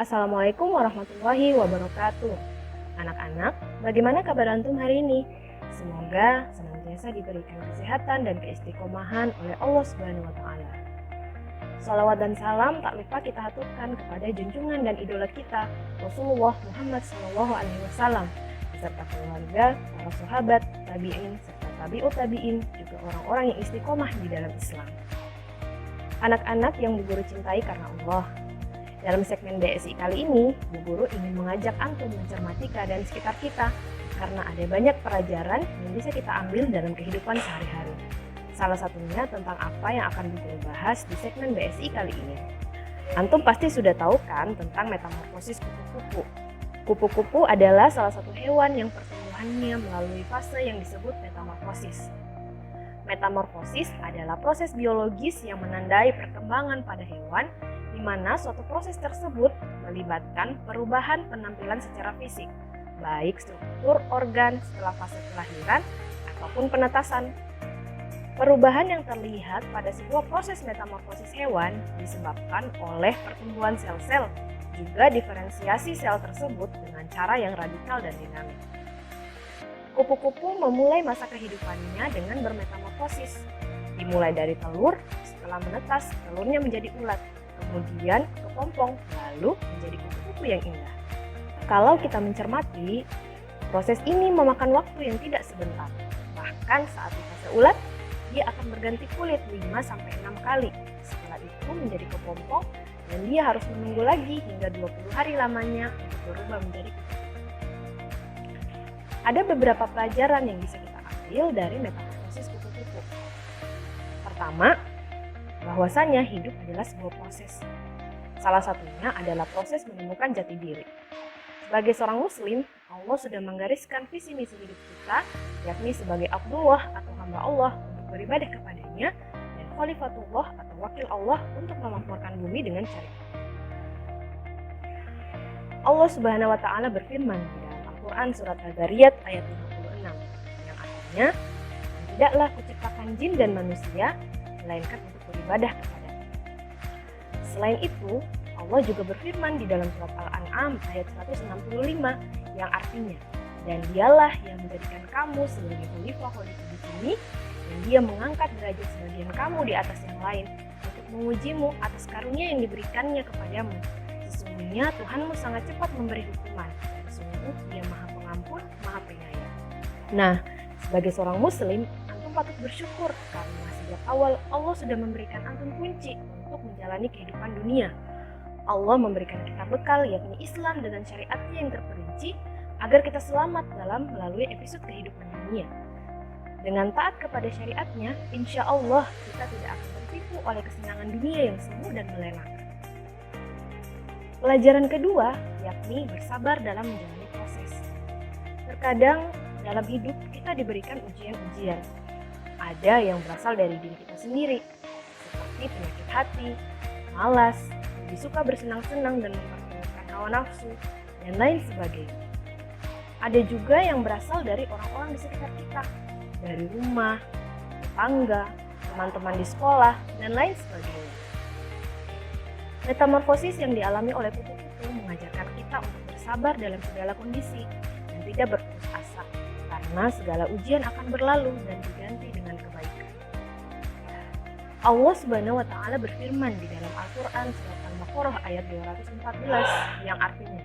Assalamualaikum warahmatullahi wabarakatuh. Anak-anak, bagaimana kabar antum hari ini? Semoga senantiasa diberikan kesehatan dan keistiqomahan oleh Allah Subhanahu wa taala. Shalawat dan salam tak lupa kita haturkan kepada junjungan dan idola kita, Rasulullah Muhammad SAW, beserta keluarga, para sahabat, tabi'in, serta tabi'ut tabi'in, juga orang-orang yang istiqomah di dalam Islam. Anak-anak yang Bu Guru cintai karena Allah. Dalam segmen BSI kali ini, Bu Guru ingin mengajak antum mencermati keadaan sekitar kita karena ada banyak pelajaran yang bisa kita ambil dalam kehidupan sehari-hari. Salah satunya tentang apa yang akan Bu Guru bahas di segmen BSI kali ini. Antum pasti sudah tahu kan tentang metamorfosis kupu-kupu. Kupu-kupu adalah salah satu hewan yang pertumbuhannya melalui fase yang disebut metamorfosis. Metamorfosis adalah proses biologis yang menandai perkembangan pada hewan, di mana suatu proses tersebut melibatkan perubahan penampilan secara fisik, baik struktur organ setelah fase kelahiran ataupun penetasan. Perubahan yang terlihat pada sebuah proses metamorfosis hewan disebabkan oleh pertumbuhan sel-sel, juga diferensiasi sel tersebut dengan cara yang radikal dan dinamis. Kupu-kupu memulai masa kehidupannya dengan bermetamorfosis, dimulai dari telur, setelah menetas telurnya menjadi ulat, kemudian kepompong, lalu menjadi kupu-kupu yang indah. Kalau kita mencermati, proses ini memakan waktu yang tidak sebentar. Bahkan saat di fase ulat, dia akan berganti kulit 5-6 kali. Setelah itu menjadi kepompong dan dia harus menunggu lagi hingga 20 hari lamanya untuk berubah menjadi kupu-kupu. Ada beberapa pelajaran yang bisa kita ambil dari metamorfosis kupu-kupu. Pertama, bahwasanya hidup adalah sebuah proses. Salah satunya adalah proses menemukan jati diri. Sebagai seorang muslim, Allah sudah menggariskan visi misi hidup kita, yakni sebagai Abdullah atau hamba Allah untuk beribadah kepadanya, dan Khalifatullah atau wakil Allah untuk memakmurkan bumi dengan syariat. Allah Subhanahu wa taala berfirman di dalam Al-Quran surat Al-Zariyat ayat 56 yang artinya, tidaklah kuciptakan jin dan manusia melainkan untuk beribadah kepada-Nya. Selain itu, Allah juga berfirman di dalam surat Al-An'am ayat 165 yang artinya, dan dialah yang menjadikan kamu sebagai khalifah di bumi, dan dia mengangkat derajat sebagian kamu di atas yang lain untuk mengujimu atas karunia yang diberikannya kepadamu. Sesungguhnya Tuhanmu sangat cepat memberi hukuman, dan sungguh dia maha pengampun, maha penyayang. Nah, sebagai seorang muslim, antum patut bersyukur karena sejak awal Allah sudah memberikan antum kunci untuk menjalani kehidupan dunia. Allah memberikan kita bekal yakni Islam dengan syariatnya yang terperinci agar kita selamat dalam melalui episode kehidupan dunia. Dengan taat kepada syariatnya, insya Allah kita tidak akan tertipu oleh kesenangan dunia yang semu dan melelahkan. Pelajaran kedua yakni bersabar dalam menjalani proses. Terkadang dalam hidup kita diberikan ujian-ujian. Ada yang berasal dari diri kita sendiri, seperti penyakit hati, malas, lebih suka bersenang-senang dan mempertahankan hawa nafsu, dan lain sebagainya. Ada juga yang berasal dari orang-orang di sekitar kita, dari rumah, tetangga, teman-teman di sekolah, dan lain sebagainya. Metamorfosis yang dialami oleh kupu-kupu mengajarkan kita untuk bersabar dalam segala kondisi dan tidak berputus asa, karena segala ujian akan berlalu dan diganti dengan kebaikan. Allah Subhanahu wa taala berfirman di dalam Al-Qur'an surat Al-Baqarah ayat 214 yang artinya,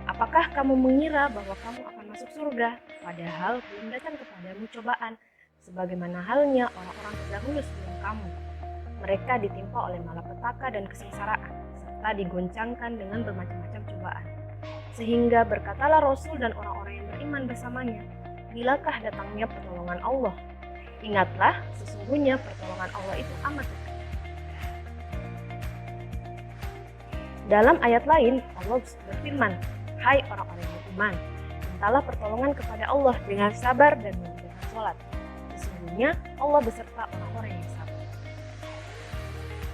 apakah kamu mengira bahwa kamu akan masuk surga padahal belum datang kepadamu cobaan sebagaimana halnya orang-orang terdahulu sebelum kamu? Mereka ditimpa oleh malapetaka dan kesengsaraan serta digoncangkan dengan bermacam-macam cobaan. Sehingga berkatalah Rasul dan orang-orang yang beriman bersamanya, bilakah datangnya pertolongan Allah? Ingatlah, sesungguhnya pertolongan Allah itu amat dekat. Dalam ayat lain, Allah berfirman, hai orang-orang yang beriman, mintalah pertolongan kepada Allah dengan sabar dan mengerjakan sholat. Sesungguhnya Allah beserta orang-orang yang sabar.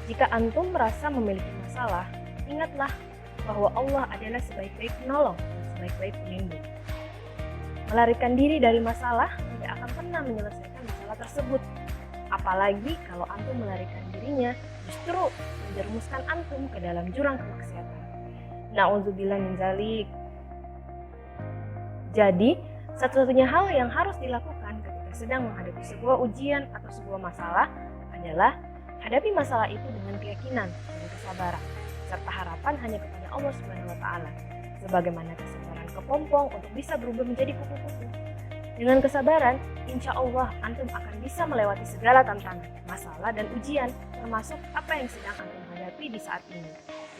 Jika antum merasa memiliki masalah, ingatlah bahwa Allah adalah sebaik-baik penolong dan sebaik-baik pelindung. Melarikan diri dari masalah tidak akan pernah menyelesaikan masalah tersebut. Apalagi kalau antum melarikan dirinya justru menjerumuskan antum ke dalam jurang kemaksiatan. Na'udzubillah min dzalik. Jadi, satu-satunya hal yang harus dilakukan ketika sedang menghadapi sebuah ujian atau sebuah masalah adalah hadapi masalah itu dengan keyakinan dan kesabaran, serta harapan hanya kepada Allah Subhanahu wa Ta'ala, sebagaimana kesabaran kepompong untuk bisa berubah menjadi kupu-kupu. Dengan kesabaran, insya Allah antum akan bisa melewati segala tantangan, masalah, dan ujian, termasuk apa yang sedang antum hadapi di saat ini,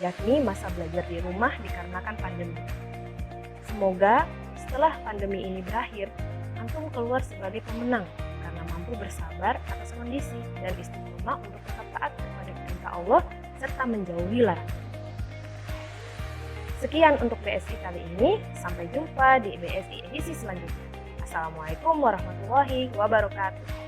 yakni masa belajar di rumah dikarenakan pandemi. Semoga setelah pandemi ini berakhir, antum keluar sebagai pemenang karena mampu bersabar atas kondisi dan istiqomah untuk tetap taat kepada perintah Allah serta menjauhi larangan. Sekian untuk BSI kali ini, sampai jumpa di BSI edisi selanjutnya. Assalamualaikum warahmatullahi wabarakatuh.